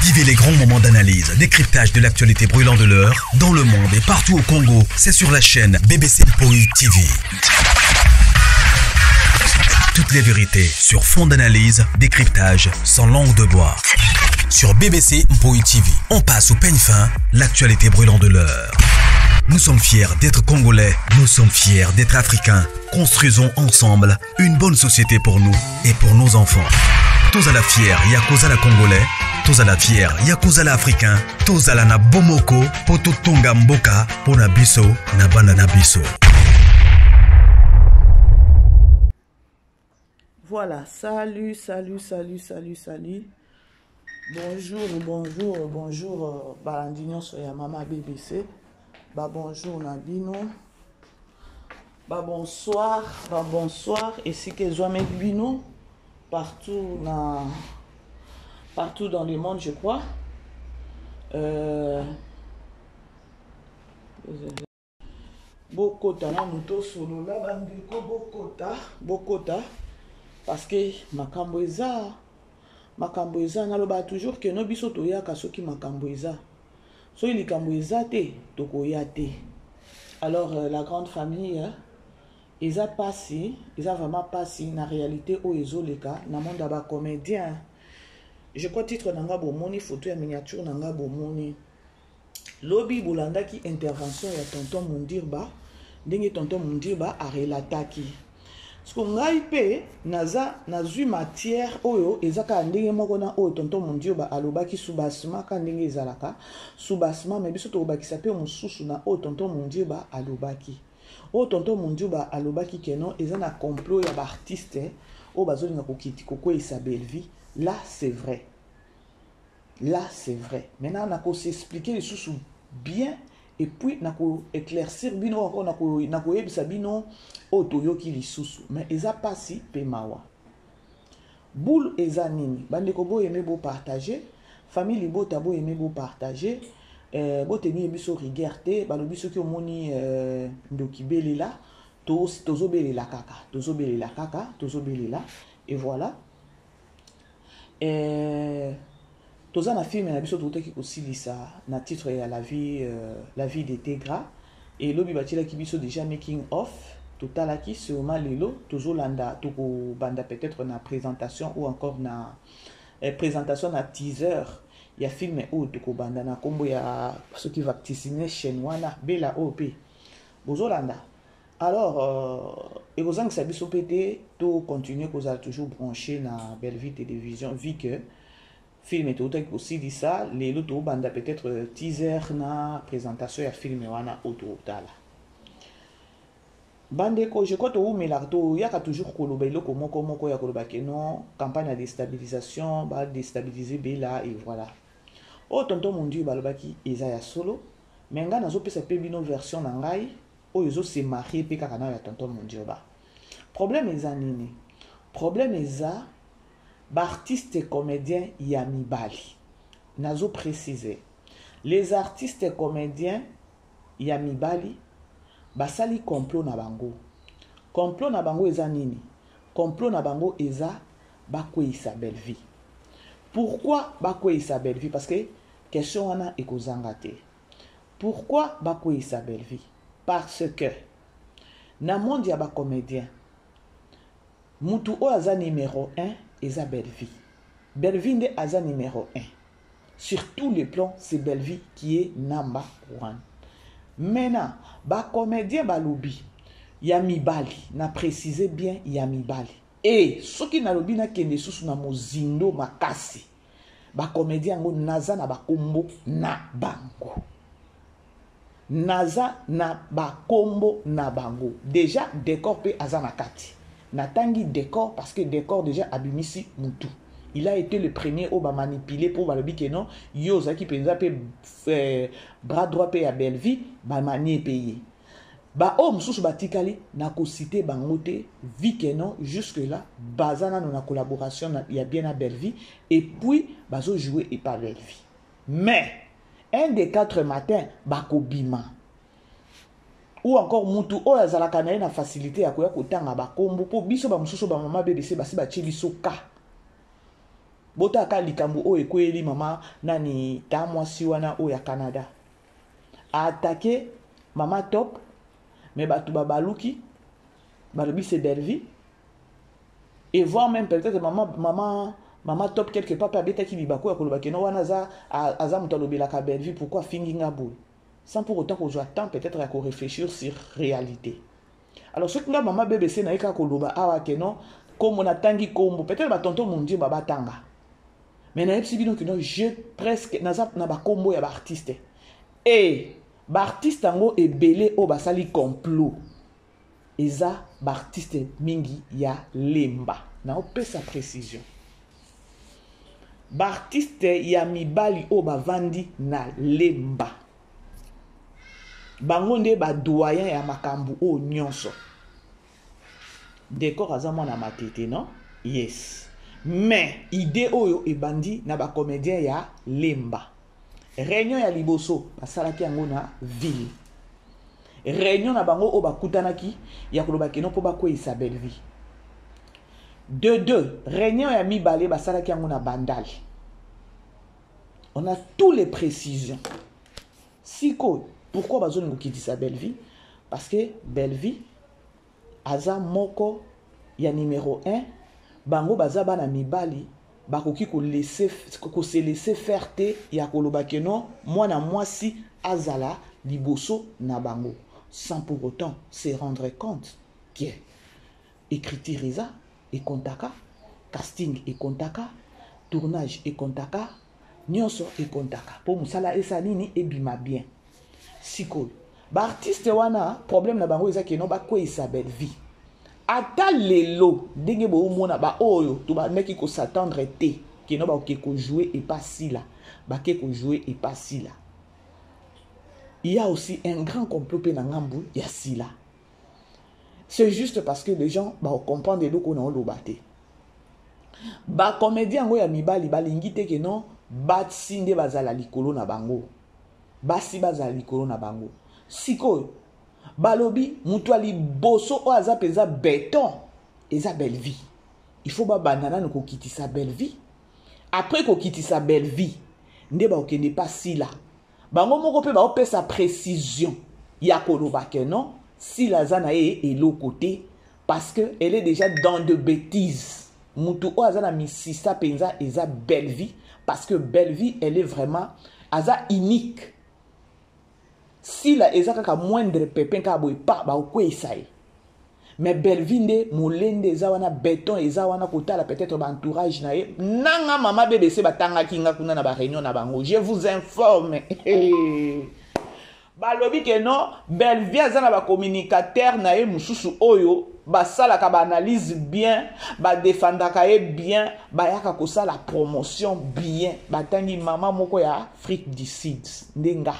Vivez les grands moments d'analyse, décryptage de l'actualité brûlante de l'heure, dans le monde et partout au Congo. C'est sur la chaîne BBC Mpoï TV. Toutes les vérités sur fond d'analyse, décryptage, sans langue de bois. Sur BBC Mpoï TV, on passe au peigne fin, l'actualité brûlante de l'heure. Nous sommes fiers d'être Congolais, nous sommes fiers d'être Africains. Construisons ensemble une bonne société pour nous et pour nos enfants. Tous à la fière, Yakozala Congolais. Tous à la fière, Yakozala Africain. Tous à la na Bomoko, Poto Tonga Mboka, Pona Biso, Nabana Nabiso. Voilà, salut. Bonjour, Balandinho Soya Mama BBC. Bonjour Nabino. Bonsoir. Et si que Zoamek Bino, partout dans le monde, je crois. Bokota na muto solo la bandeko Bokota parce que makambo eza naloba toujours que no biso toyaka soki makambo eza so likambo eza te tokoya te. Alors la grande famille eza vraiment passé na réalité o ezoleka na monde ba comédien. Je crois titre nanga bomoni photo ya miniature nanga bomoni lobi bolandaki intervention ya tonton Mundirba ndenge tonton Mundirba a relataki parce que ngai pe nazui matière oyo ezaka ndenge moko na oyo tonton Mundirba alobaki subasma ka ndenge ezalaka subasma mais biso to bakisa pe mosusu na oyo tonton Mundirba alobaki tonton Mundirba alobaki que non eza na complot ya ba artiste o bazolinga kokiti koko Isabelle vie. Là c'est vrai. Maintenant on a qu'à s'expliquer les sous bien et puis on a qu'à éclaircir bino encore on a qu'à yebisa bino otoyoki li susu mais eza pasi pe mawa. Boule eza nini bande ko bo aimer beau partager famille libo tabo aimer beau partager bo tenir biso rigueur balobi soki omoni ndoki belela tozobelela kaka et voilà. Toza na film na biso toteki kosilisa na titre ya la vie d'été gras et lobi batila ki biso déjà making of totalaki sûrement lelo tozolanda toko banda peut-être na présentation ou encore na présentation na teaser ya film ou toko banda na kombo ya ceux qui va vacciner chaîne wana bela op bozolanda. Alors ekozang sa biso pété to continuer koza toujours branché na Belle Vie télévision vu que film est autant aussi dit ça les loto banda peut-être teaser na présentation ya film wana autotala bande ko je crois to melarto yaka toujours koloba iloko moko ya koloba ke non campagne de déstabilisation ba déstabiliser bela et voilà tonton Mondi balobaki eza ya solo mais nga nazo pesa pe bino version na ngai oyo se marier pe kaka na ya tonton Mondi ba problème eza nini problème eza ba artistes et comédiens ya mibali nazo préciser les artistes et comédiens ya mibali basali complot na bango eza nini complot na bango eza bakweyisa Belle Vie. Pourquoi bakweyisa Belle Vie? Parce que question wana ekozanga te. Pourquoi bakweyisa Belle Vie? Parce que na monde ya ba comédien mutu o aza numéro 1 eza Belle Vie. Belle Vie nde aza numéro 1. Sur tous les plans, c'est Belle Vie qui est number 1. Maintenant, ba comédien balobi ya mibali, na préciser bien ya mibali. Et ce qui na lobi na kende susu na mozindo makasi. Ba comédien ngo naza na ba kombo na bango. Naza na ba kombo na bango. Déjà décor pe aza na kati. Natangi décor parce que décor déjà abimisi mutu. Il a été le premier au ba manipuler pour balobi que non yo za ki penza pe bras droit pe ya Belle Vie ba manie payé. Ba mususu batikali na ko citer bangote vu que non jusque là bazana na collaboration il y a bien à Belle Vie et puis bazo jouer et pas Belle Vie. Mais un des 4 matins bako bima ou encore mutu o azalaka na facilité ya koya kotanga ba kombo po biso ba mususu ba mama BBC basi ba chi biso ka bota ka likambo o ekweli mama nani ta mwasi wana o ya Canada a attaqué mama top mais batu babaluki balobi c'est Belvi et voir même peut-être maman top quelque part pa beta ki bibako ya koloba keno wana aza muto alobelaka Belvi pourquoi finginga boy sans pour autant qu'on joue temps peut-être à réfléchir sur réalité. Alors ce que nga maman BBC na eka koloba awa keno comme on a tangi kombo peut-être ba tonton mon dieu baba tanga mais na epsi bino keno je presque na ba kombo ya ba artiste et ba artiste ngo ebele o basali complot eza ba artiste mingi ya lemba na opesa précision ba artiste ya mibali o bavandi na lemba bango nde ba doyen ya makambu o nyonso décor aza mwana matete non yes mais idée oyo ebandi na ba comédien ya lemba réunion ya liboso basalaki yango na ville réunion na bango o bakutanaki ya koloba keno po bakweyisa Belvi deux réunion ya mibale basalaki yango na Bandal on a tous les précisions siko pourquoi bazolingo kitisa Belvi parce que Belvi aza moko ya numéro 1 bango baza bana mibali bakoki se laisser faire te ya koloba keno mwana mwasi azala liboso na bango sans pour autant se rendre compte que écriture eza et kontaka casting et kontaka tournage et kontaka nyonso et kontaka po musala esa nini ebima bien sikoyo ba artiste wana problème na bango eza keno bakweyisa Belvi ata lelo ndenge boomona ba oyo to ba meki ko s'attendre te keno ba ke ko jouer et pas si là ba ke ko jouer et pas si là il y a aussi un grand complot pe na ngambu ya si là c'est juste parce que les gens ba comprendre de ko na olobate ba comédien ngo ya mibali balingi te keno batsinde bazala likolo na bango basi bazala likolo na bango sikoyo balobi mutu ali boso o aza peza béton eza Belvi il faut ba banana ne ko kitisa Belvi après ko kitisa Belvi nde ba okende pas si là bango moko pe ba opesa précision ya koloba ke non si la zana e l'autre côté parce que elle est déjà dans de bêtises mutu o aza na misisa penza eza Belvi parce que Belvi elle est vraiment aza unique. Si la ezaka moindre pépin ka boy pa ba okwesa mais Belvi nde molende eza wana béton eza wana kotala peut-être ba entourage na ye nanga mama BBC batanga kinga kuna na ba réunion na bango je vous informe balobi ke non Belvi aza na ba communicateur na ye mususu oyo basalaka ba analyse bien ba défendaka ye bien bayaka kosala promotion bien batangi mama moko ya Afrique du Sud ndenga.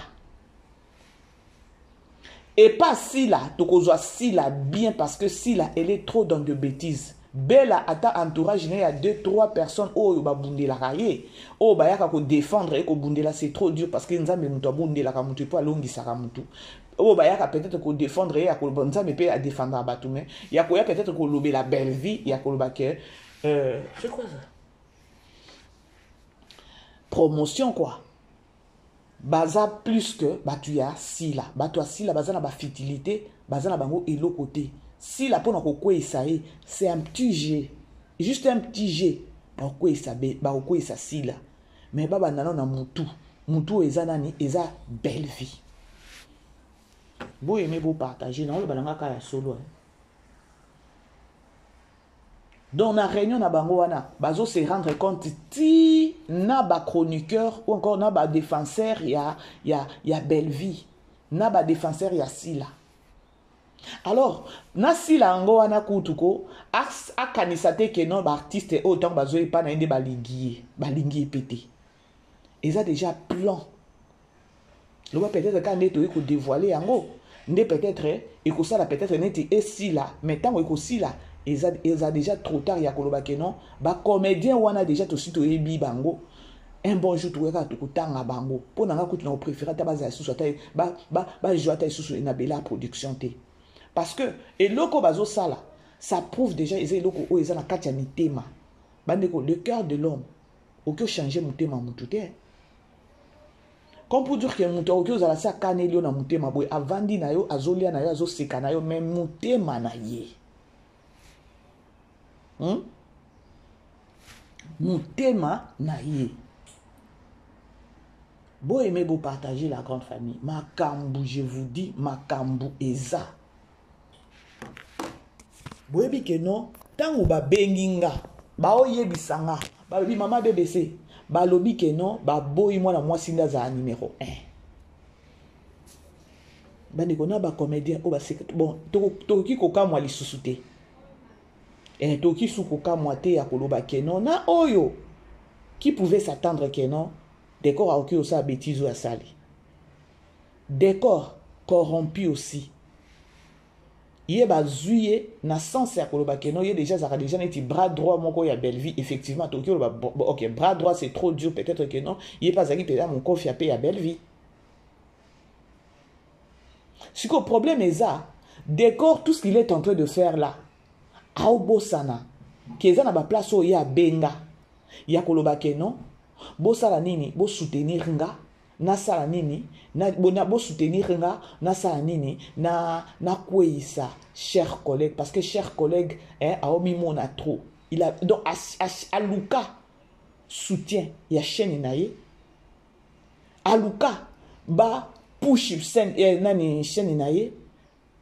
Et pas Sila, tokozwa Sila bien parce que Sila, elle est trop dans de bêtises. Bella, à ta entourage, il y a 2-3 personnes qui ont bundé la raye. Oh, bah, y'a qu'à défendre et qu'au bundé là, c'est trop dur parce que nous avons bundé la kamutu, pas longi sa kamutu. Oh, bah, y'a qu'à peut-être qu'au défendre et qu'au bonza, mais pas à défendre à Batoume. Y'a qu'à peut-être qu'au lobé la belle vie, y'a qu'au baquet. C'est quoi ça? Promotion, quoi. Baza plus que batuya sila batwa sila baza na ba fertilité baza na bango elo côté sila pona ko kwesa c'est un petit G juste un petit G ba kwesa ba kwesa sila mais baba nana na mutu eza nani eza Belvi bo aimer bo partager na le balanga ka ya solo dans la réunion na bango wana bazo se rendre compte ti na ba chroniqueur ou encore na ba défenseur ya Belvi na ba défenseur ya Sila alors na Sila ngo wana kutuko a kanisate ke non ba artiste autant bazo epa na inde balingi pété et ça déjà plan le va peut-être quand neto eko dévoiler yango nde peut-être et que ça la peut-être neti et Sila mais tant que Sila ils ont déjà trop tard ya koloba ke non ba comédien wana déjà to sito ebi bango un bon jour to ka to kutanga bango pona nga kutu na préférer ta base sous ta ba joata sous na bela production té parce que et loko bazo sala ça prouve déjà ils loko o ils na katia mitema bande ko le cœur de l'homme ok changer mutema mutu te. Comme pour dire que mutu ok ozala sa kanelio na mutema boy avandi na yo azolia na yo azoseka na yo mais mutema na ye. Mutema na ye. Beau aimer, beau partager la grande famille. Makambu, je vous dis, makambu eza. Beau ebi que non, tant ou ba benginga, ba oye bisanga, ba bi mama BBC, ba lobi que non, ba boy moi la moi sinda za numéro 1. Ba nekona ba comédien o ba secret. Bon, to ki koka moi li susute. To ki su koka moi te ya koloba que non na oyo. Qui pouvait s'attendre que non? Décor a occupé aussi à bêtise ou à sali. Décor corrompu aussi. Il y a zouye na sens ya koloba que non, il y a déjà neti bras droit mon ya belle vie effectivement Tokyo OK, bras droit c'est trop dur peut-être que non, il est pas zaki peut-être mon confi à belle vie. Ce que le problème est ça, décor tout ce qu'il est en train de faire là. Aobo sana. Keza na ba place où il y a benga. Il y a koloba que non. Bo sala nini, bo soutenir nga, na sala nini, na bo soutenir nga, na sala nini, na kweisa, chers collègues, parce que chers collègues, a omi mon a trop. Il a donc Aluka soutient, il y a chaîne naie. Aluka ba push sen nani chaîne naie.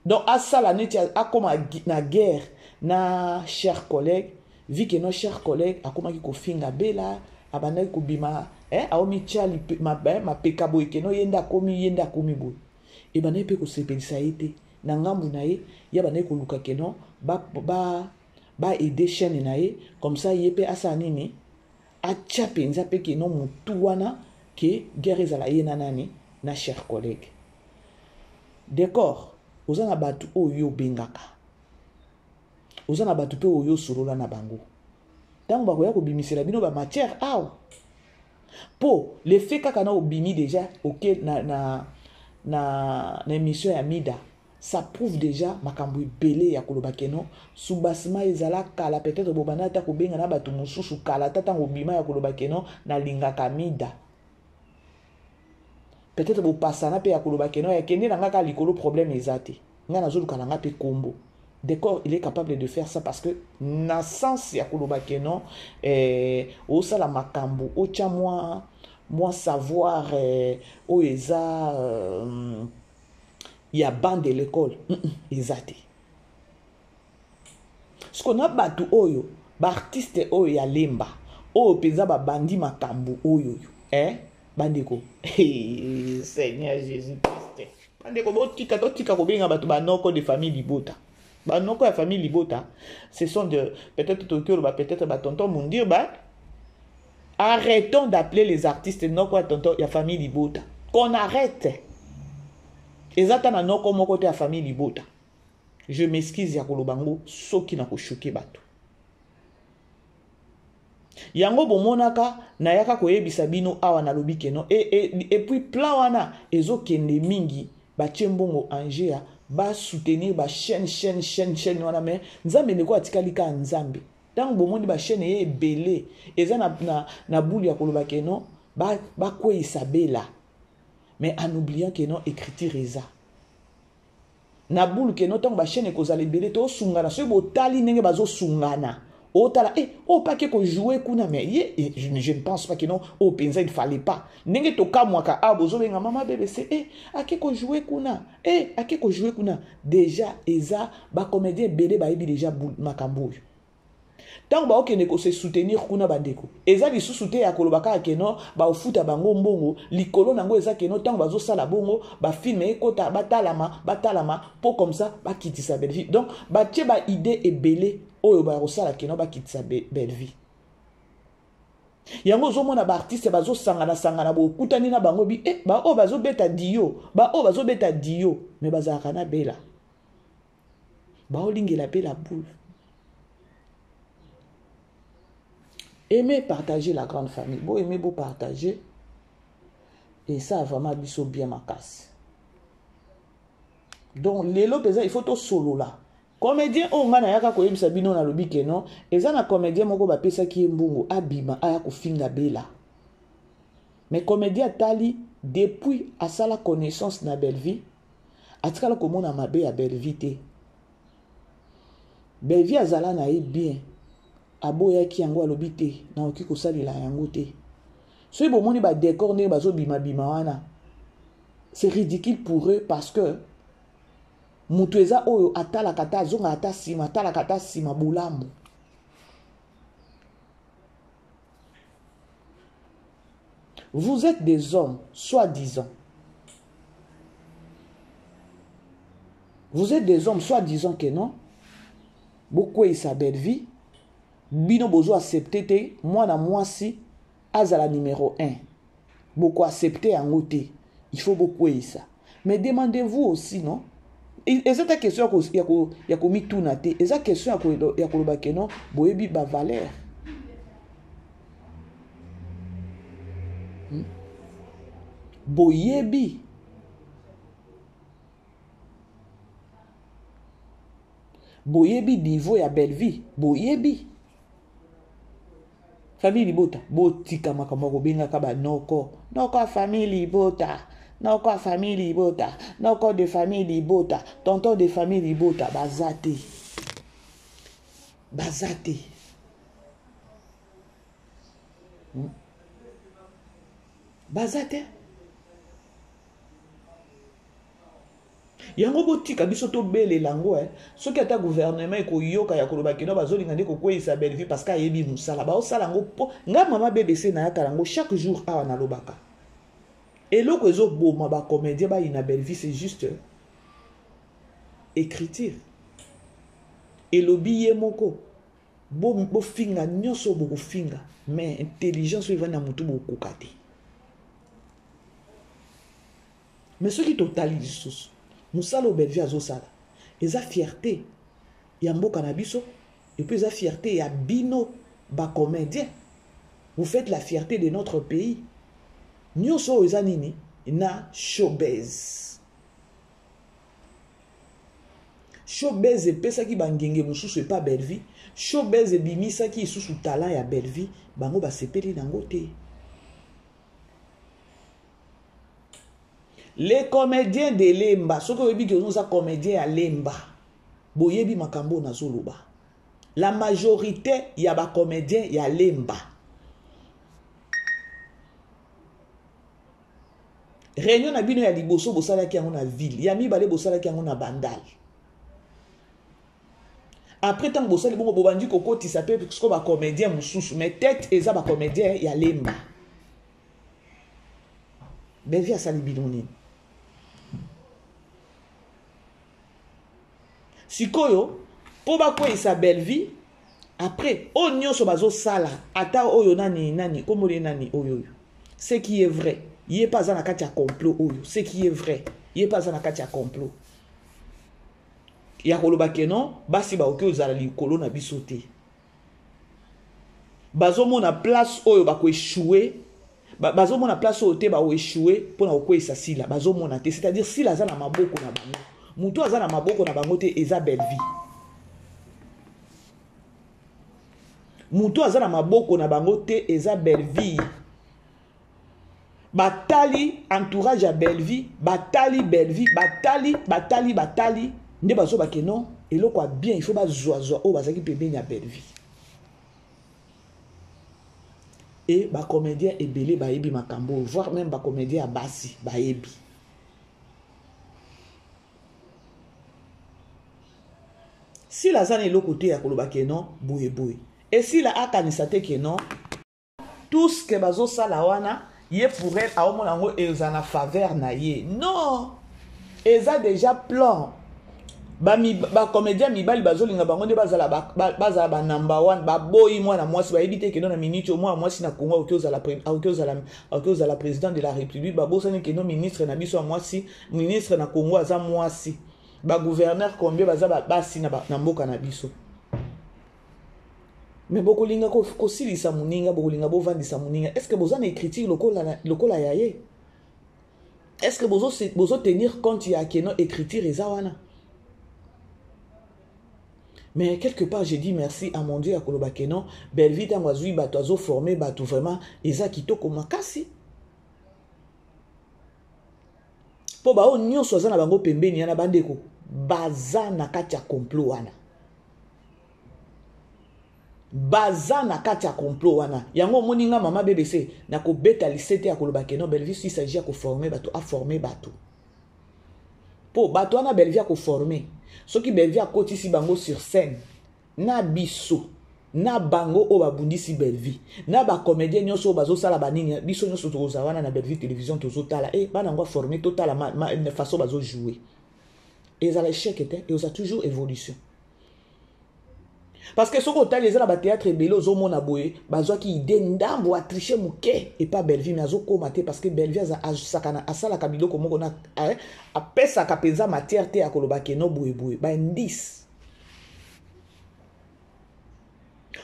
Donc à sala neti a comme na guerre, na chers collègues, vu que nos chers collègues a comme qui ko finga bela abandai kubima aomi chali ma pekabo ikeno yenda komi boy e banai pe ko sepelisa ete na ngambu na ye ya banai ko luka keno ba aider chaîne na ye comme ça yepe asa nini acha penza pe keno mutu wana ke guerre ezala ye na nani na chers collègues. D'accord, ozana batu oyo bengaka, ozana batu pe oyo sorola na bango. Tant que vous bimisela bino ba matière aw po le fait kaka na obimi déjà OK na émission ya mida ça prouve déjà makambu belé ya koloba keno subasma ezala kala peut-être bobana ta ko benga na batu mususu kala tata obima ya koloba keno na linga kamida peut-être bo pasana pe ya koloba keno ya kende na ngaka likolo problème ezate nga na zolu kala nga pe kombo. D'accord, il est capable de faire ça parce que na sens ya koloba keno o sala makambo o tia moi savoir o eza ya bande de l'école ezate. Ce qu'on a batu oyo ba artiste oyo ya lemba o peza ba bandi makambo oyo bandeko Seigneur Jésus Christ bandeko botika ko benga batu ba noko de famille Libota. Bah non quoi la famille Libota, ce sont de peut-être Tokyo, peut-être tonton Mundir, arrêtons d'appeler les artistes non quoi tonton la famille Libota. Qu'on arrête. Exactement non comme côté la famille Libota. Je m'excuse ya kolobango so qui na ko choquer bato. Yango bomonaka na yaka ko yebisa bino awa na lobi keno et puis plan wana ezo kende mingi ba tchembongo Angea ba soutenir ba chaîne wana mais nzambe ndeko atikali ka nzambe tant bomoni ba chaîne ye belé eza na bouli ya koloba keno ba kweyisa bela mais en oubliant que non écriture eza na bouli keno tant ba chaîne kozala belé to sungana so bo tali ndenge bazo sungana o tala o pas que ko jouer kuna mais je ne pense pas que non o penza il fallait pas ndenge to kamwaka bozo benga mama BBC ake ko jouer kuna ake ko jouer kuna déjà eza ba comédien belé ba yebi déjà makambo tant ba okene ko se soutenir kuna bandeko eza li susute ya kolobaka ke non ba ofuta bango mbongo likolo nango eza ke non tant bazo sala bongo ba filmer kota batalama pour comme ça ba kitisa belle vie donc ba tie ba idée et belé oyo ba rosala ke non ba kitisa belle vie yango zo mona ba artiste bazo sangana bo kutani na bango bi ba o bazo beta dio mais bazaka na bela ba olingela bela boule. Aimez partager la grande famille. Bon, aimez beau partager. Et ça, vraiment, biso bien ma casse. Donc, l'élo, il faut tout solo là. Comédien o nga na yaka koyebisa bino na lobi ke non eza na comédien moko bapesaki ye mbungu abima aya kofinga bela. Mais comédien atali depuis asala connaissance na Belleville atikala komona mabe ya Belleville te. Belleville azala na ye bien aboyaki yango alobi te na oki kosalela yango te. Soki bomoni ba décor ndenge bazobima bima wana c'est ridicule pour eux parce que mutu eza oyo atalaka ata azonga ata sima atalaka ata sima bolamu. Vous êtes des hommes, soi-disant. Vous êtes des hommes, soi-disant que non. Beaucoup est sa belle vie. Bino bozo accepté te. Moi na moi si. Azala numéro 1. Beaucoup accepté en côté. Il faut beaucoup y ça. Mais demandez-vous aussi, non? Et c'est ta question ya ko mi tuna te. Et c'est question ya ko loba ke non. Boyebi ba valeur. Boyebi. Boyebi niveau ya Belleville. Boyebi. Famille Libota. Botika makambo kobenga kaba noko. Noko famille Libota. Noko famille Libota. Noko de famille Libota. Tonton de famille Libota. Bazate. Bazate. Bazate. Yango botika biso to bele lango soki ata gouvernement ko yoka ya koloba kino bazolinga nde ko kwesa Belleville parce que ayebi musala ba osala ngo po nga mama BBC na yaka lango chaque jour awa na lobaka eloko ezo boma ba comédien ba ina Belleville c'est juste écriture elobi ye moko bo finga nyoso bo finga mais intelligence va na mutu bo kokate mais ce qui totalise sous musala Belleville azosala eza fierté ya mboka na biso et puis eza fierté ya bino ba comédien. Vous faites la fierté de notre pays. Nyonso eza nini na showbiz. Showbiz epesaki bangenge mususu pas Belleville. Showbiz ebimisaki isusu talent ya Belleville bango basepeli nango te. Les comédiens de Lemba, ce que vous dites que nous sommes comédiens à Lemba, boyebi makambo na zoloba. La majorité y a ba comédiens y a Lemba. Réunion na bino ya liboso bosala ki yango na ville, ya mibale bosala ki yango na Bandal. Après tant bosala bongo bobandi kokoti ça peut parce que ba comédien mususu, mais tête eza ba comédien y a Lemba. Belleville a sali bidoni. Sikoyo, po ba kwa isa Belleville, après, o nyonso bazo sala, ata oyo nani, komo le nani oyo. Ce qui est vrai, il est pas en kati ya complot oyo. Ce qui est vrai, il est pas en kati ya complot. Ya koloba kenon, basi ba oke ozala likolo na biso te. Bazo mona place oyo ba ko échouer. Bazo mona place oyo te ba o échouer pour na ko esa sila, bazo mona te, c'est-à-dire sila za na maboko na bango. Mutu aza na maboko na bango te eza Belleville. Mutu aza na maboko na bango te eza Belleville. Batali entourage à Belleville, batali Belleville, batali. Nde bazo ba kenon, eloko a bien, il faut ba zoazoa o bazaki pembeni ya Belleville. Et ba comédien ebele ba yebi makambo, voire même ba comédien à basi ba yebi. Si la zane est côté à koloba kenon, bouye. Et si la akanisate kenon, tout ce que bazo salawana, yé pour elle, a au moins en faveur na yé. Non! Eza déjà plan. Ba comédien mibali bazo linga bango de bazala ba number 1 ba boy moi na mwasi ba ebite kenon na minute au moins mwasi na Congo au la président de la République ba bosani kenon ministre na biso mwasi ministre na Congo aza mwasi. Ba gouverneur combien baza basi na mboka na biso. Mais beaucoup linga ko silisa muninga beaucoup linga bo vandisa muninga. Est-ce que boza na critique lokola yaye? Est-ce que bozo tenir compte ya kenon écriture ezawana? Mais quelque part, j'ai dit merci à mon Dieu, à Kolobake, non. Belleville, dans Wazui, Batoazo formé, Bato vraiment, Eza Kitoko Makasi. Po ba o nyonso aza na bango pembeni yana bandeko. Baza na kati ya complot wana. Baza na kati ya complot wana. Yango moninga mama BBC na ko beta lisete ya Kolobake, non. Belleville, si s'agit à ko former Bato, à former Bato. Po Bato wana Belleville a ko former. Ce qui Belleville a côté si bango sur scène. Na biso. Na bango o babundi si Belleville. Na ba comédien nyonso bazo sala banini. Biso nyonso toza wana na Belleville télévision tozo tala. Bana ngwa formé total ma façon bazo jouer. Et ça l'échec était et ça toujours évolution. Parce que ce qu'on t'a les la théâtre bello zo mona boye bazo ki ide ndambo a tricher muke et pas Belleville mais azo komate parce que Belleville a sakana asala kabilo ko moko na a pesa kapeza matière te akolobake no boye boye ba indice.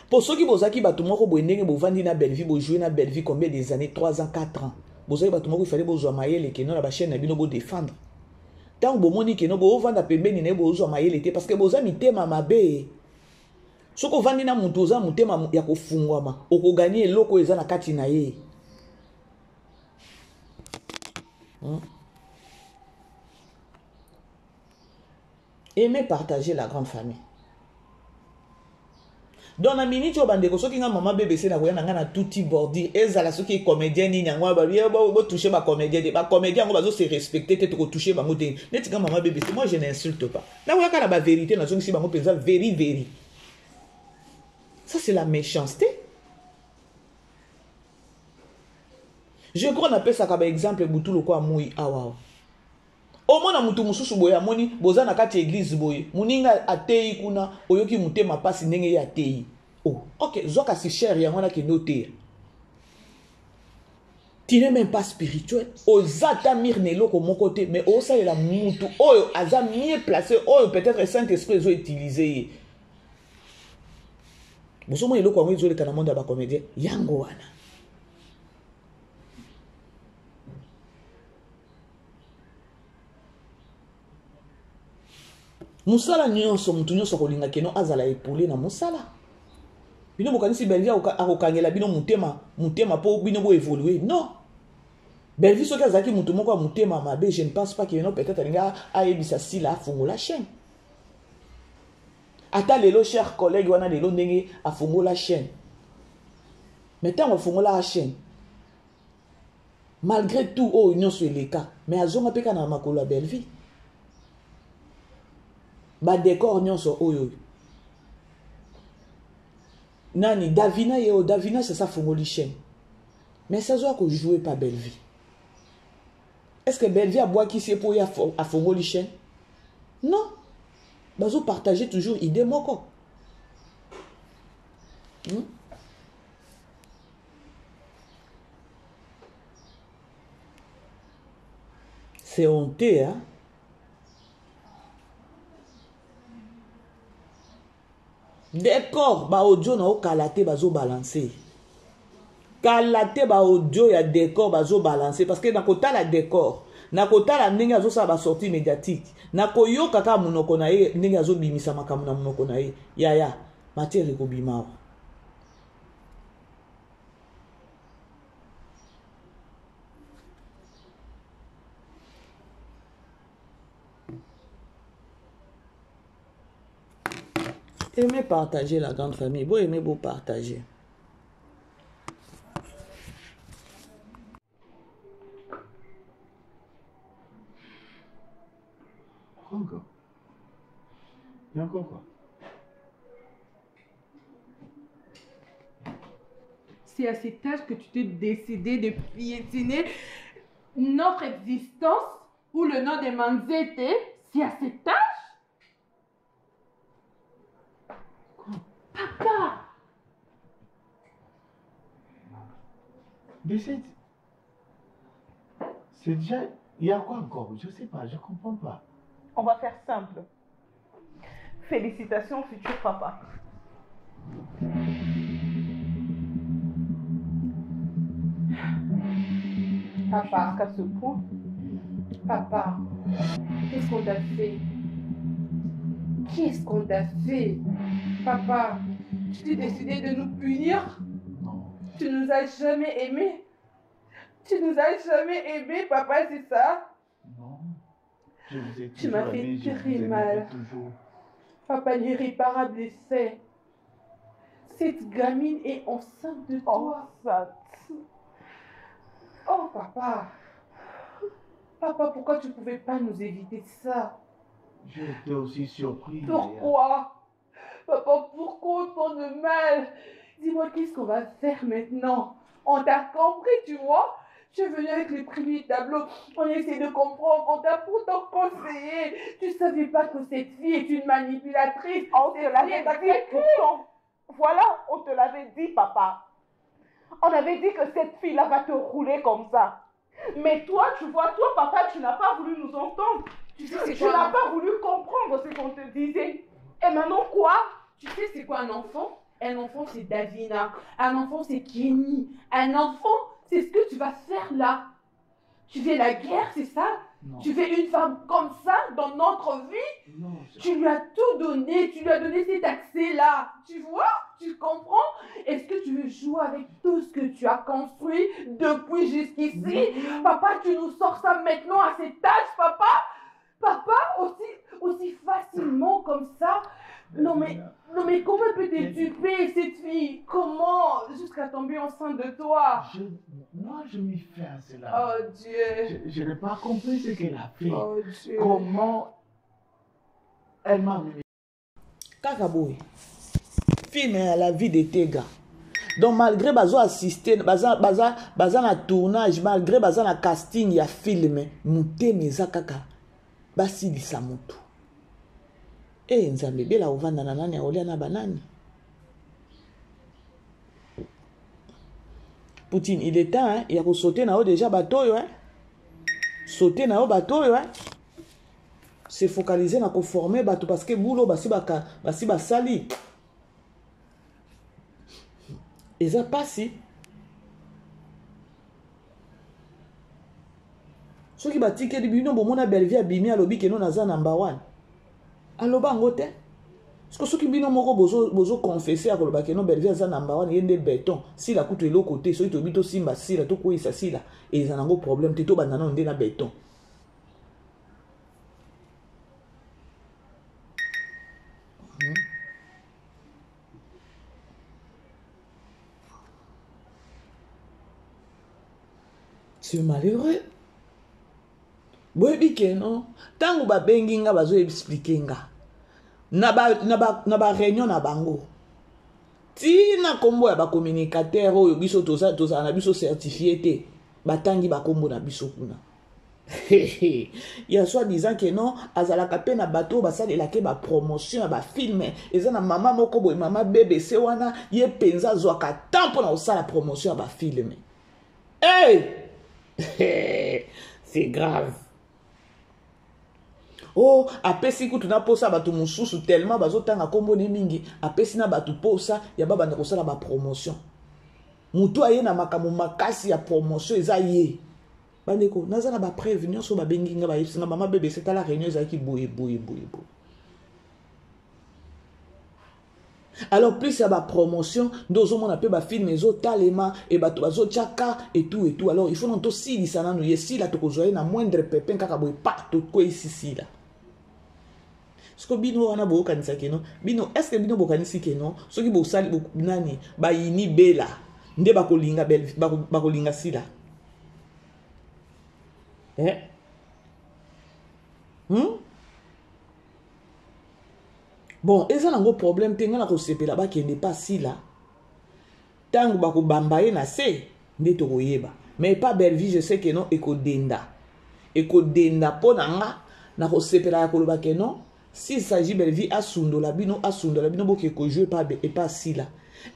Pour ceux qui bozaki bato moko boye ndenge bo vandi na Belleville bo jouer na Belleville combien des années 3 ans 4 ans. Bozaki bato moko il fallait bozo mayele ke no na ba chaîne na bino bo défendre. Tant bo moni ke no bo vanda pembeni ne bozo mayele te parce que bozami tema mabe. Soko vandi na mutu oza mutema ya kofungwama okoganye eloko eza na kati na ye. Aimez partager la grande famille. Dans la minute au bandeko soki nga maman BBC na koya nga na touti bordi ezala soki comédien ni nyangwa ba bo toucher ba comédien ngo bazo se respecter te ko toucher bango te neti nga maman BBC moi je n'insulte pas na koya kana ba vérité na zongi si bango penza very. Ça, c'est la méchanceté. Je crois qu'on appelle ça comme exemple Boutou le quoi moui awa. Au moins, na mutu mususu boya moni boza na kati église boye. Muninga atei kuna oyoki mutema pasi ndenge ya atei. Oh, ok, zoka si cher ya wana ki noté. Tu n'es même pas spirituel. Ozata mirnelo comme mon côté, mais osa la mutu oyo aza mieux placé oyo peut-être Saint-Esprit zo utilisé. Bosomo eloko yango ezoleka na monde ya bacomédien yango wana. Musala nyonso mutu nyonso kolinga keno azala epole na musala. Bino bokanisi Belleville akokangela bino mutema po bino bo évoluer. Non. Belleville soki azaki mutu moko mutema mabe, je ne pense pas qu'il y en a peut-être alinga ayebisa sila fungola chaîne. Ata lelo chers collègues wana lelo ndenge afungo la chaîne. Mais tant afungo la chaîne. Malgré tout oh union sur les cas, mais azonga peka na makolo ya Belleville. Ba décor nyonso oyo. Nani Davina yo Davina c'est ça fungo li chaîne. Mais ça doit que jouer pas Belleville. Est-ce que Belleville a bois qui c'est pour y a fungo li chaîne? Non. Bazo partager toujours idée moko. C'est honteux, hein? Décor, ba audio na o kalate bazo balancer. Kalate ba audio ya décor bazo balancer parce que na kota la décor. Na kota la ndenge azo sa ba sortie médiatique. Na koyoka ka munoko na ye ndenge azo bimisa makamu na munoko na ye. Ya matière ko bimao. Aimez partager la grande famille. Vous aimez vous partager. Encore. Il y a encore quoi? C'est à cet âge que tu t'es décidé de piétiner notre existence ou le nom de Manzete? C'est à cet âge? Quoi? Papa! Mais c'est déjà... Il y a quoi encore? Je sais pas, je comprends pas. On va faire simple. Félicitations, futur papa. Papa, qu'à ce point. Papa, qu'est-ce qu'on t'a fait? Qu'est-ce qu'on t'a fait? Papa, tu t'es décidé de nous punir? Non. Tu nous as jamais aimés. Tu nous as jamais aimés, papa, c'est ça? Non. Je vous ai Tu toujours m'as fait aimé, je très vous aimerai mal. toujours. Papa, l'irréparable est fait. Cette gamine est enceinte de toi. Oh, papa. Papa, pourquoi tu ne pouvais pas nous éviter ça? J'étais aussi surpris. Pourquoi? Papa, pourquoi autant de mal? Dis-moi, qu'est-ce qu'on va faire maintenant? On t'a compris, tu vois? Tu es venu avec les premiers tableaux. On essaie de comprendre. On t'a pourtant conseillé. Tu ne savais pas que cette fille est une manipulatrice. On te l'avait dit pourtant. Voilà, on te l'avait dit, papa. On avait dit que cette fille-là va te rouler comme ça. Mais toi, tu vois, toi, papa, tu n'as pas voulu nous entendre. Tu sais, Tu n'as pas voulu comprendre ce qu'on te disait. Et maintenant, quoi? Tu sais, c'est quoi un enfant? Un enfant, c'est Davina. Un enfant, c'est Kenny. Un enfant, c'est ce que tu vas faire là. Tu fais la guerre, c'est ça? Non. Tu fais une femme comme ça dans notre vie? Non, Tu lui as tout donné. Tu lui as donné cet accès-là. Tu vois? Tu comprends? Est-ce que tu veux jouer avec tout ce que tu as construit depuis jusqu'ici? Papa, tu nous sors ça maintenant à cet âge, papa? Papa, aussi facilement comme ça? Non mais comment peut te duper cette fille? Comment? Jusqu'à tomber enceinte de toi? Moi, je m'y fais à cela. Oh Dieu. Je n'ai pas compris ce qu'elle a fait. Oh Dieu. Comment elle m'a mis. Kakaboui. Film à la vie de tes gars. Donc malgré bazo assister baza na tournage, malgré baza na casting ya film, muté meza kaka. Basi lisa mutu. Nzambe bela ovanda na nani aolia na banani. Poutine, il est temps, hein, il y a sauter na haut déjà bateau, hein. Sauter na haut bateau, hein. Se focaliser na conformer bateau parce que boulot basi basali. Et ça passe. Ceux qui battent que bino bomona belvia bimi alobi que non naza number 1. Aloba ngote. Parce que ceux qui bino moko bozo confesser à koloba que non belvia za number 1 yende béton. Si la coûte l'autre côté, ceux qui tobito simba si la to ko isa si la et ils en ont problème te to banana ndé na béton. C'est malheureux. Boyebi ke non tango ba bengi nga bazo expliquer nga na ba réunion na bango ti na kombo ya ba communicateur oyo biso toza na biso certifié te batangi ba kombo na biso kuna ya soit disant que non azalaka pe na bateau basalela ke ba promotion ba film eza na mama moko boye mama BBC wana ye penza zwaka temps na osala promotion ba film. C'est grave. Oh, apesi kutu na posa batu mususu tellement bazotanga kombo ne mingi apesi na batu posa ya baba na kosala ba promotion. Mutu aye na makamu makasi ya promotion eza ye. Bandeko naza na ba prévenir so ba bengi nga ba yipsinga mama bébé c'est à la réunion za ki boye. Alors plus ya ba promotion ndozo mona pe ba film ezo talema et batu bazo chaka et tout. Alors il faut non to sili sana no yesi la to kozoye na moindre pépin kaka boye partout ko ici là. Est-ce que bino wana bo kanisa keno bino est-ce que bino bo kanisi keno soki bo sali bo nani ba yini bela nde ba kolinga bel ba kolinga sila Bon, et ça n'a pas problème, t'es là sepela ba qui n'est pas si là. Tango ba ko bambaye na se, nde to koyeba. Mais pas belle vie, je sais que non eko denda. Eko denda po na ko sepela ya koloba que non. S'il s'agit belle vie asundola bino bo ke ko jouer pas et pas si là.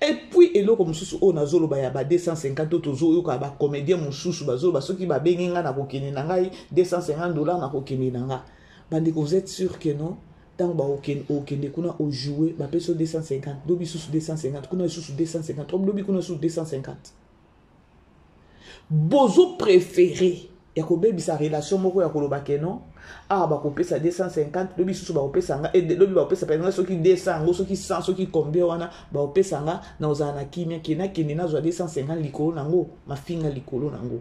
Et puis eloko mususu o nazolo ba ya ba 250 tozo yo ka ba comédien mususu bazolo ba soki ba benginga na ko kene na ngai $250 na ko kene na nga. Bandi ko vous êtes sûr que non? Tant ba okende kuna o jouer ba peso 250 dobi sous 250 kuna sous 250 dobi kuna sous 250 bozo préféré ya ko bebi sa relation moko ya koloba ke non ah bakopesa 250 lobi susu bakopesa nga lobi bakopesa par exemple soki 200 ngo soki 100 soki combien wana bakopesa nga na ozala na kimia kena kende nazwa 250 likolo nango mafinga likolo nango.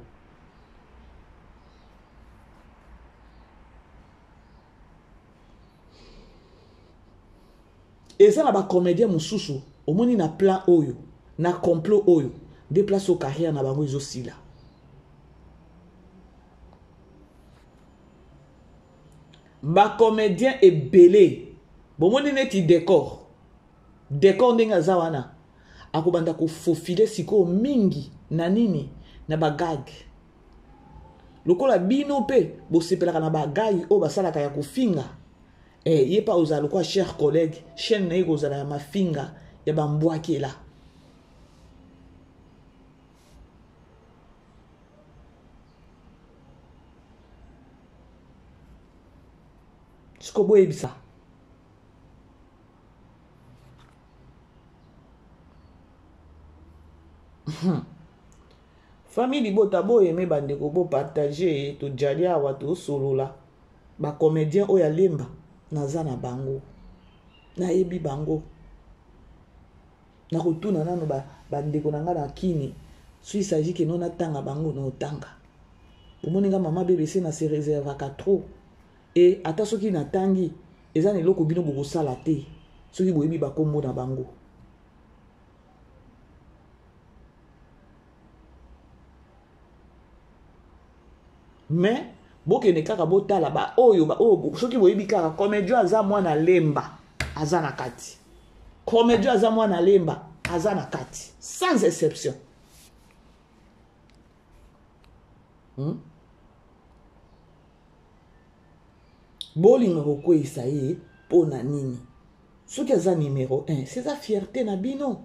Eza na ba comédien mususu omoni na plan oyo na complot oyo déplace au carrière na bango ezosila. Ba comédien ebele bomoni neti décor ndenge aza wana akobanda kofofile siko mingi na nini na bagag lokola bino pe bosepelaka na bagag oyo basalaka ya kofinga ye pa ozala lokwa cher collègue chaîne na ye kozala ya mafinga ya bambwaki la. Siko boyebisa famille libota boyeme bandeko bo partager to jali awa to solola ba comédien oyo alemba naza na bango nayebi bango na kotuna nano bandeko na nga na kini so il s'agit que non atanga bango na otanga omoninga mama BBC na se réservaka trop et ata soki natangi eza na eloko bino bokosala te soki boyebi bakombo na bango. Mais bokene kaka botala ba oyo soki boyebi kaka comédien aza mwana lemba aza na kati, comédien aza mwana lemba aza na kati sans exception. Bolinga kokweyisa ye mpo na nini soki aza numéro 1 c'est sa fierté na bino.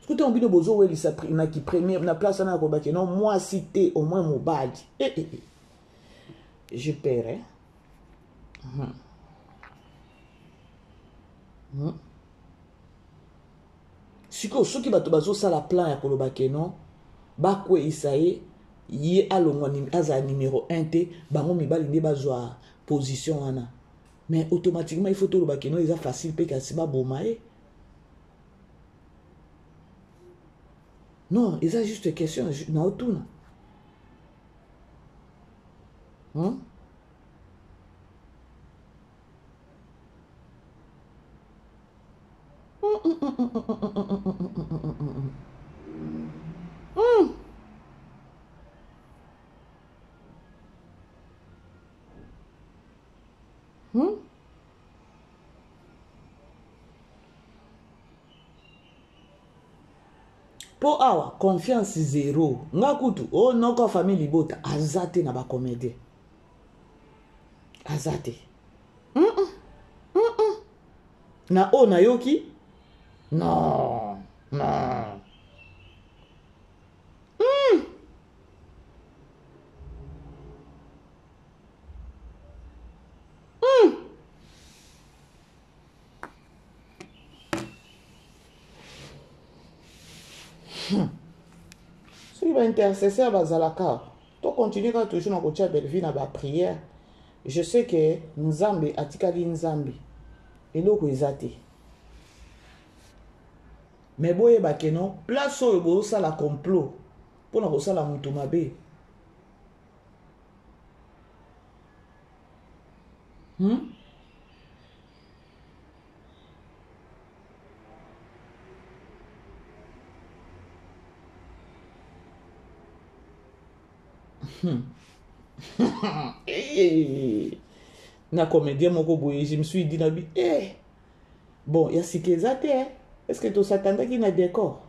Soki te bino bozowelisa na ki premier na place na kobaki non moi cité au moins mobali je paierai. Siko soki bato bazosala plan ya kolobaki non bakweyisa ye alongwa aza numéro 1 te bango mibali nde bazwa position wana. Mais automatiquement il faut tout le bakeno ils a facile pe kasi ba boma non ils a juste question na otuna po awa confiance zéro nga kutu o noko famille libota azate na ba comédien azate na o na yoki non Si ba intercesseur bazalaka to continuer ka toujours na kotia belvi na ba prière. Je sais que Nzambe atikali Nzambe eloko ezate mais boye ba ke non place oyo bo sala complot pona ko sala mutu mabe na comédien moko boye je me suis dit na bi bon ya sikeza te est-ce que tu s'attendais qu'il y a décor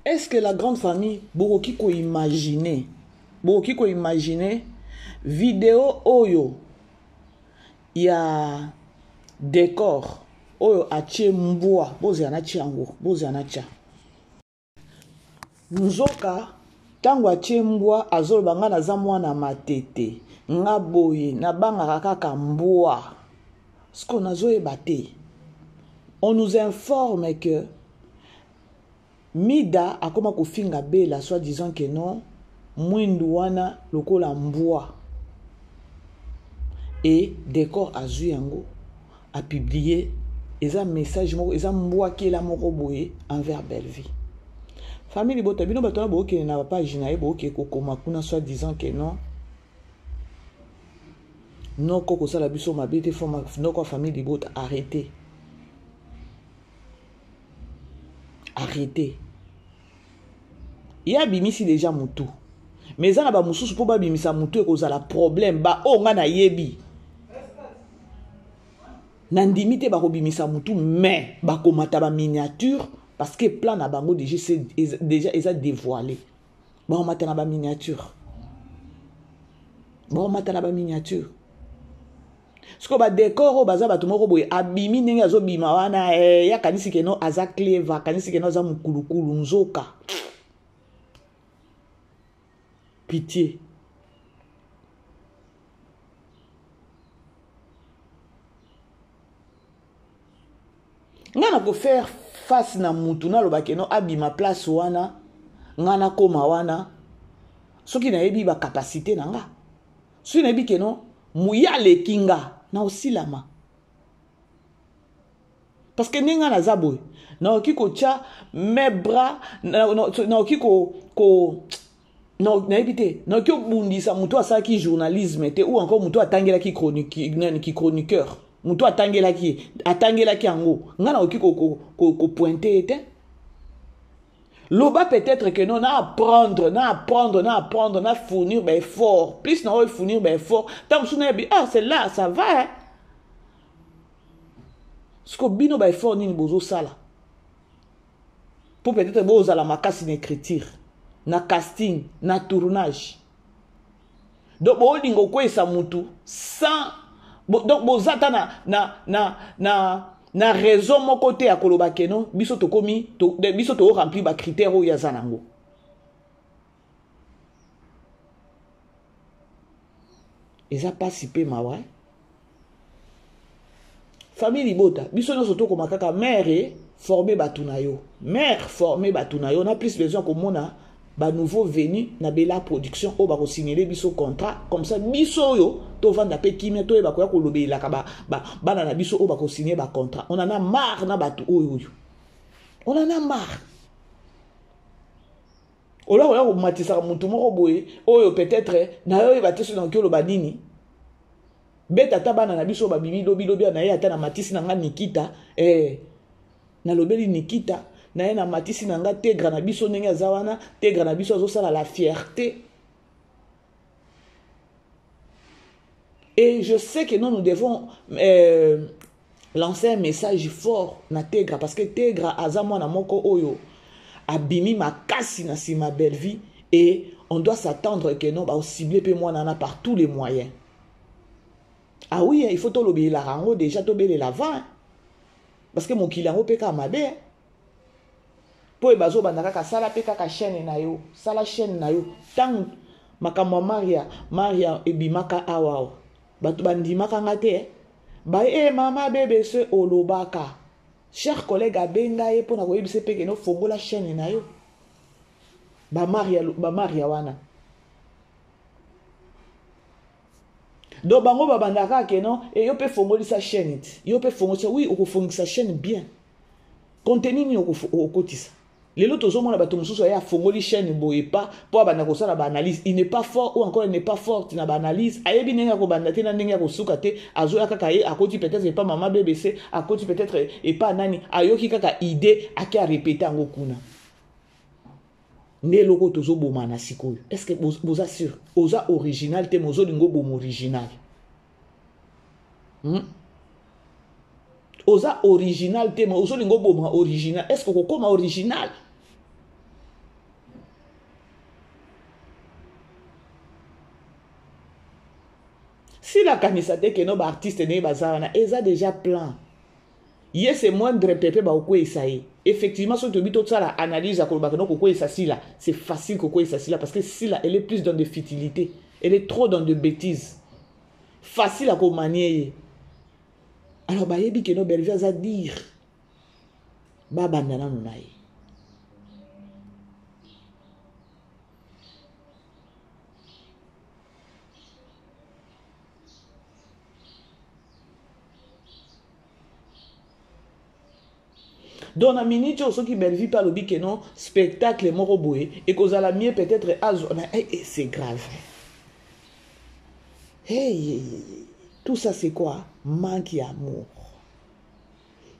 est-ce que la grande famille bokoki ko imaginer vidéo oyo ya décor oyo atie mbwa bozi anatia yango bozi anatia nzoka Tango atie mbwa azoloba nga naza mwana matete nga boye nabangaka kaka mbwa. Ce qu'on a zoebate. On nous informe que Mida a comme kofinga bela soit disant que non mwindu wana lokola mbwa. Et décor azui yango a publié un message moko eza mbwa ki la moko boye envers Belleville. Famille Bota bino batona bo ke na page na bo ke kokoma kuna soit disant que non non koko sala biso mabete forma non ko famille Bota arrêtez. Arrêtez. Il y a bimisi déjà mutu. Mais ça na ba mususu po ba bimisa mutu e kozala problème ba o nga na yebi. Nandimite ba ko bimisa mutu mais ba komata ba miniature parce que plan na bango déjà c'est dévoilé. Ba komata na ba miniature. Ba komata na ba miniature. Ce que ba décor o baza bato moko boye abimi ndenge azo bima wana ya kanisi ke no aza clever kanisi ke no aza mukulukulu nzoka. Pitié. Ngana ko faire face na mutu na lobake no abima place wana ngana koma wana soki na yebi ba capacité na nga soki na yebi ke no muya le kinga na osilama parce que ninga na zaboy na okiko tia mes bras na okiko non n'habité non que bundisa muto asaki journalisme te ou encore muto atangela ki chroniqueur muto atangela ki ango ngana okiko ko pointer te loba peut-être que non na apprendre na fournir ben effort plus na fournir ben effort tant souna bi ah c'est là ça va hein ce que bino ben effort ni bozo sala pour peut-être bozo la makasi d'écriture na casting na tournage donc bo lingo ko esa mutu sans donc bozata na raison mon côté à koloba keno biso to komi to biso to remplir ba critères o yazanango eza pas si peu mawa famille Bota biso no soto ko makaka mère formé batunayo mère formé batunayo na plus besoin ko mona ba nouveau venu na bela production o ba ko signer biso contrat comme ça biso yo to vanda pe kimia to e ba ko ya ko lobela ka ba na biso o ba ko signer ba contrat on en a marre na batu oyo on en a marre ola ola ko matisa mutu moko boye oyo peut-être na yo e ba teso na ko loba nini beta tabana na biso ba bibi lobi na ye ata na matisi na nga Nikita na lobeli Nikita na ye na matisi na nga tegra na biso ndenge azawana tegra na biso azosala la fierté et je sais que nous devons lancer un message fort na tegra parce que tegra azamwa na moko oyo abimi makasi na sima Belleville et on doit s'attendre que non ba cibler pe moi nana par tous les moyens. Ah oui, il faut to lobi la rango déjà to bele l'avant parce que mon kilango pe ka mabe po e bazo bandaka ka sala pe ka chaîne na yo sala chaîne na yo tant makamwa Maria ebimaka awa batu bandimaka ngate ba mama bébé se olobaka cher collègue abenga ye pona ko yebise pe ke no fongola chaîne na yo ba Maria wana do bango babandaka ke non et yo pe fongoli sa chaîne yo pe fongoli oui okofongi sa chaîne bien contenu ni okotisa lelo tozomona bato mosusu ya fongoli chaîne boye pas po abanda kosala ba analyse il n'est pas fort ou encore il n'est pas forte na ba analyse ayebi ndenge ko banda te na ndenge ko suka te azoya kaka ye akoti peut-être pas maman BBC akoti peut-être et pas nani ayoki kaka idée aki a répéter ngo kuna ne loko tozo bomana sikoyo est-ce que vous assure oza original te mozo lingo bom original oza original te mozo lingo bom original est-ce que kokoma original si la kanisa te que no ba artiste ne bazana eza déjà plein Yes, c'est moindre pépé ba okwe isaye. Effectivement, si tu as ça la analyse à kolba no kokwe isasi là, c'est facile kokwe isasi là parce que si là elle est plus dans de futilité, elle est trop dans de bêtises. Facile à manier. Alors ba yebi que no Bellevue a dire ba bandana nunaye. Donc, à minute, ceux qui Bellevue par le bique non spectacle moro boé et qu'aux la mieux peut-être c'est grave. Hey, tout ça c'est quoi? Manque d'amour.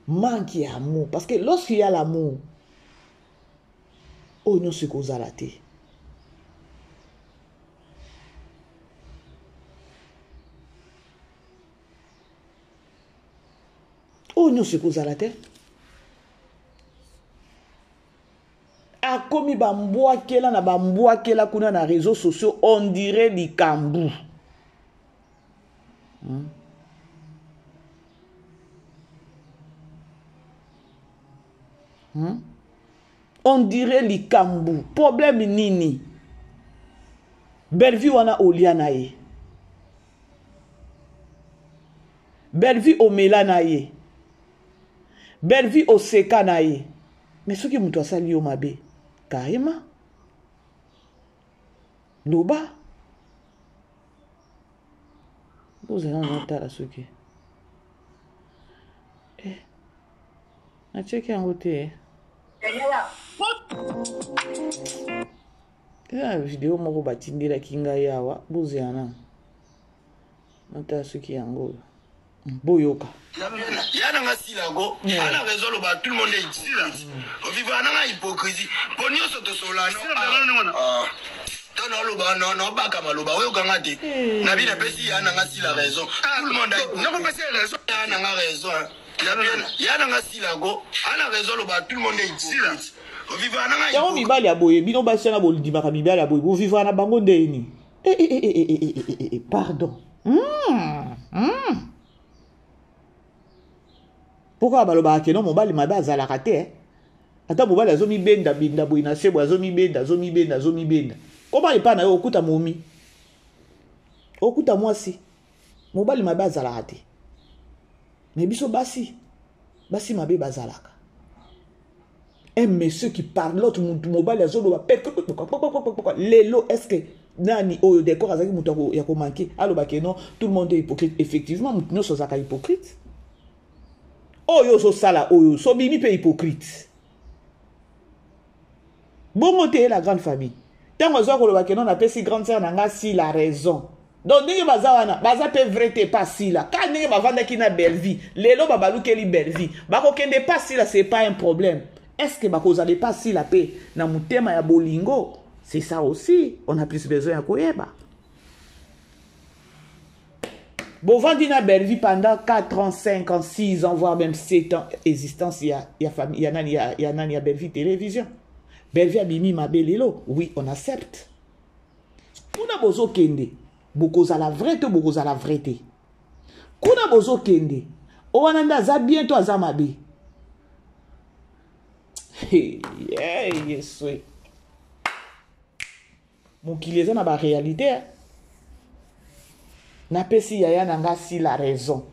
Manque d'amour. Parce que lorsqu'il y a l'amour, oh non, c'est cause à la tête. Oh non, c'est cause à la tête. A komi bamboa kela na bamboa kela kuna na réseaux sociaux on dirait likambu. On dirait likambu. Problème nini? Bellevue wana oliana ye. Bellevue omela na ye. Bellevue oseka na ye. Mais ce qui m'a dit sali o mabe. Carrément. Loba. Vous avez un retard à ce qui. Eh. A checké en route. La vidéo moko batindi la kinga yawa. Vous avez un retard à ce qui est en gros. Boyoka. Yana ngasila go, ana réseau ba tout le monde est ici là. On vit na hypocrisie. Bonio soto solano. Tono loba non ba kama loba oyo kanga te. Na bi na pesi yana ngasila raison. Tout le monde a. Non pas pesi raison. Yana nga raison. Yana ngasila go, ana réseau ba tout le monde est ici là. On vit na ya mibali ya boye bino ba sena bolidi ba mibali ya boye. Vous vivez na bango ndeni. Pardon. Pourquoi baloba kenon mobali mabe azala raté ata mobali azomi benda binda boy na sebo azomi benda comment il pas na yo okuta momi okuta mwasi mobali mabe azala raté mais biso basi mabe bazalaka un monsieur qui parle l'autre mobali azoloba lelo est-ce que nani oyo décor azaki muto ya ko manquer aloba kenon tout le monde est hypocrite effectivement muto no sozaka hypocrite. Oyo so sala oyo so bimi pe hypocrite. Bongo te la grande famille. Tango zo ko lo bakeno na pesi grande sœur nanga si la raison. Donc ndenge baza wana baza pe vrai te pas si la. Ka ndenge bavanda ki na Bellevue, lelo babalukeli Bellevue. Bako kende pas si la c'est pas un problème. Est-ce que bako zale pas si la pe na mutema ya bolingo? C'est ça aussi, on a plus besoin ya koyeba. Bovandina Bellevue pendant 4 ans, 5 ans, 6 ans, voire même 7 ans existence, il y a Bellevue Télévision. Bellevue a bimi ma belelo. Oui, on accepte. Kuna bozo kende, boko za la vraie, boko za la vraie. Kuna bozo kende, owananda za bientôt aza mabe. Yes, oui. Mon qui les a na ba réalité, hein. Na pesi yaya nanga si la raison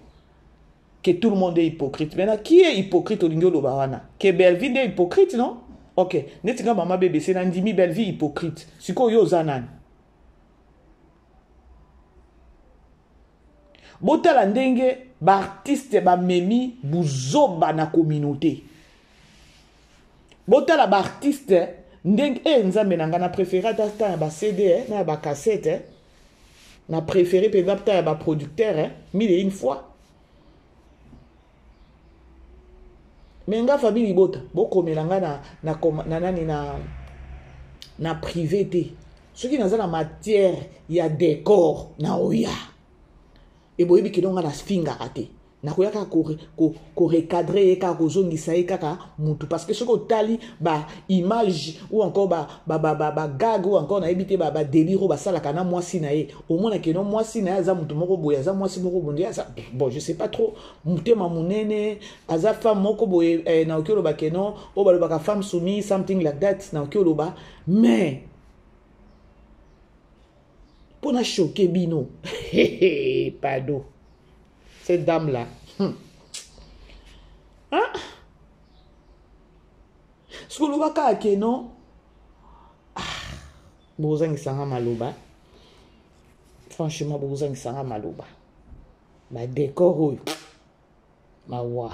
que tout le monde est hypocrite. Maintenant, qui est hypocrite au lingo lo bawana? Que Bellevue est hypocrite, non? Ok. Netinga mama bébé, c'est nandimi Bellevue hypocrite. Siko yo zanan. Botala ndenge ba artiste ba memi buzoba na communauté. Botala ba artiste ndenge nzambe nanga na préféré ta ba CD na ba cassette na préféré peut-être ba producteur mille et une fois. Menga famille bota boko melanga na privé te. Ce qui dans la matière il y a décor na oya. Et boyebi ke donga na sfinga raté. nakoya kaka korecadre ye kaka kozongisa ye kaka mutu parce que soki otali baimage ou encore bagag ou encore nayebi te badélire oyo basalaka na mwasi na ye omonake no mwasi na ye aza mutu moko boye aza mwasi moko boye bon je sais pas trop motema monene aza femme moko boye naoki oloba keno oyo balobaka femme soumise something like that naoki oloba mais mpona choquer bino pardon cette dame là hein? Ce que l'on va faire non bozang sanga maloba franchement bozang sanga maloba ba décor ma wa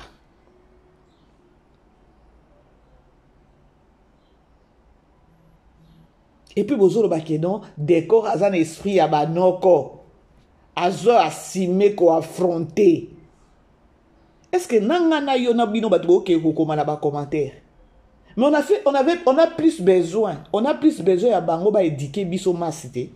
et puis bozolo ba non décor azan esprit ya ba noko azo asime ko affronter. Est-ce que nangana yo na bino batu ke ko koma na ba commentaire? Mais on a plus besoin. On a plus besoin ya bango ba éduquer biso masité.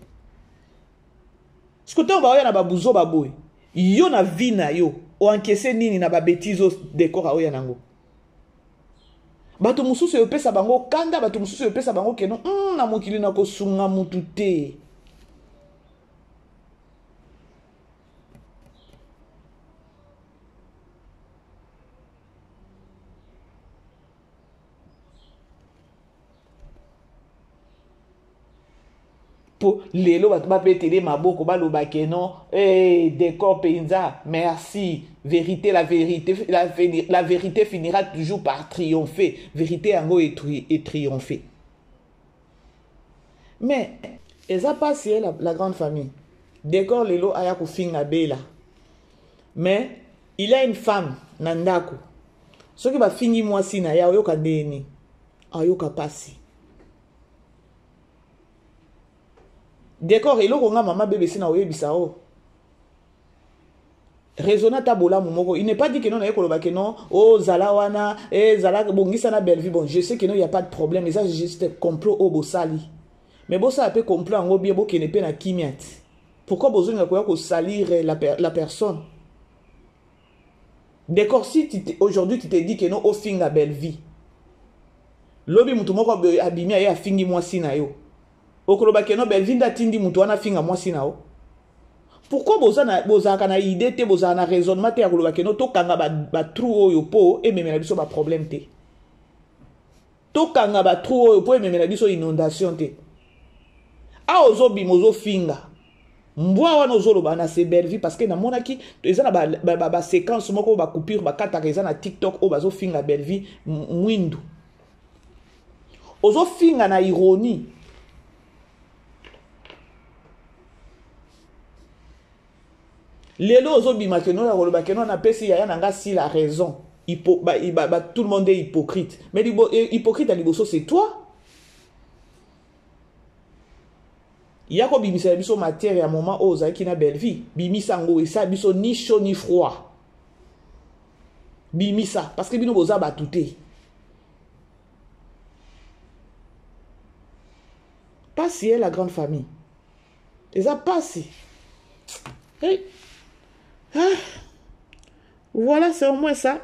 Ce que ton ba ya na ba buzo ba boy. Yo na vie na yo o encaisser nini na ba bêtises décor a oya nango. Batu mususu yo pesa bango kanda batu mususu yo pesa bango ke non na mokili na ko sunga mutu te. Pour les lots va péter ma boko ba lo ba non décor penza merci vérité la vérité finira toujours par triompher vérité ango et triompher mais eza passé la grande famille décor les lots aya ko finga bela mais il a une femme nandako ce qui va finir moi si na ya yoka ndeni ayoka pasi. D'accord, et là, on a maman bébé si na oyebisa o. Raisonna tabola momoko. Il n'est pas dit que non, que non, oh zala wana, zala bongisa na belle vie. Bon, je sais que non, il n'y a pas de problème, mais ça c'est juste complot au bosali. Mais bon, ça peut complot en bien beau qui n'est pas na kimiat. Pourquoi besoin de quoi salir la personne? D'accord, si aujourd'hui tu te dis que non, au fin la belle vie. Lobi mutumoko abimi ya fingi mwasi na yo. Okoloba keno belvinda tindi mutu wana finga mwasi nao. Pourquoi bozaka na idée te bozaka na raisonnement te akoloba keno to kanga ba trou oyo po e memela biso ba problème te. To kanga ba trou oyo po e memela biso inondation te. A ozo bimozo finga. Mbwa wana ozoloba na se belle vie parce que na monaki eza na ba séquence moko ba coupure ba kata eza na TikTok o bazo finga belle vie mwindu. Ozo finga na ironie. Lelo ozo bima que non la que non a pesi ya nanga si la raison. Tout le monde est hypocrite. Mais hypocrite à liboso c'est toi. Yako bimisa biso matière à moment oza qui na belle vie. Bimisa ngo et ça biso ni chaud ni froid. Bimisa parce que bino boza batouté. Pas si est la grande famille. Et ça passe. Hey. Ah. Voilà, c'est au moins ça.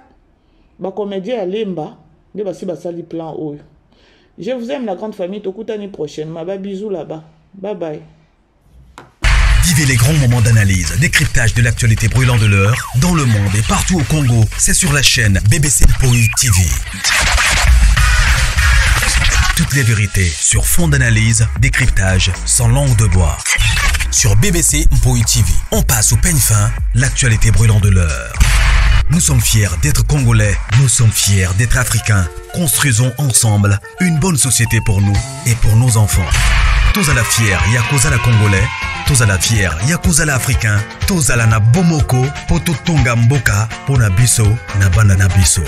Ba comédien à Lemba, de basi basali plan oyo. Je vous aime la grande famille, tokutani prochainement. Ba bisous là-bas. Bye bye. Vivez les grands moments d'analyse, décryptage de l'actualité brûlante de l'heure, dans le monde et partout au Congo. C'est sur la chaîne BBC Mpoï TV. Toutes les vérités sur fond d'analyse, décryptage sans langue de bois. Sur BBC Mpoï TV, on passe au peigne fin l'actualité brûlante de l'heure. Nous sommes fiers d'être Congolais, nous sommes fiers d'être Africains. Construisons ensemble une bonne société pour nous et pour nos enfants. Tous à la fière, Yakuza la Congolais, tous à la fière, Yakuza la Africain, tous à la na Bomoko, Poto Tonga Mboka, Pona Biso, na Banda na Biso.